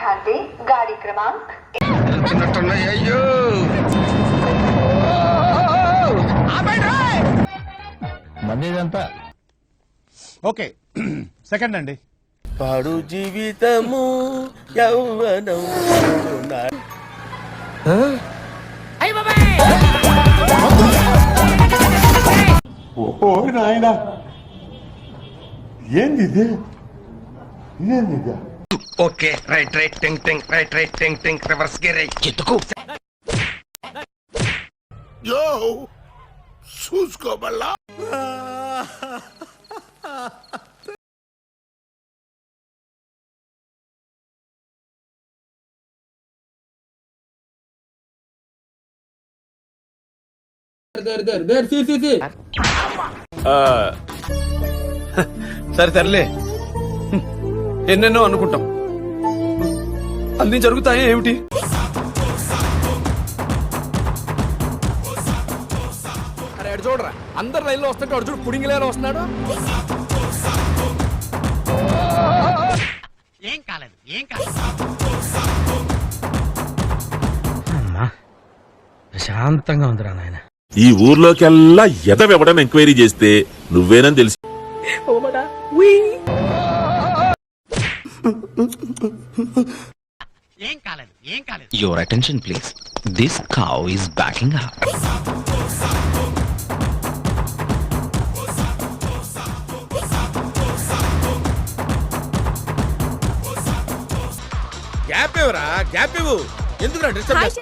ध्यान दें, गाड़ी क्रमांक మందేదంతా ఓకే సెకండ్ అండి. పాడు జీవితము యౌవనం ఓ నాయనా ఏంది ఓకే రైట్ రైట్ టింగ్ టింగ్ రైట్ రైట్ టింగ్ టింగ్ రివర్స్ గేర్ ఎత్తుకు యో చూసుకోబల్లా సరే తరలే ఎన్నెన్నో అనుకుంటాం అన్ని జరుగుతాయి ఏమిటి అరే అడు చూడరా అందరు లైన్లో వస్తుంటే అడు చూడు పుడింగిలేలో వస్తున్నాడు ఏం కాలేదు ఏం కాలేదు ప్రశాంతంగా ఉందిరా నాయన. ఈ ఊర్లోకెల్లా ఎదవెవడం ఎంక్వైరీ చేస్తే నువ్వేనని తెలిసి ఏం కాలేదు ఏం కాలేదు. Your attention please. This cow is backing up. Gap ఇవ్వరా గ్యాప్ ఇవ్వు ఎందుకు డిస్టర్బ్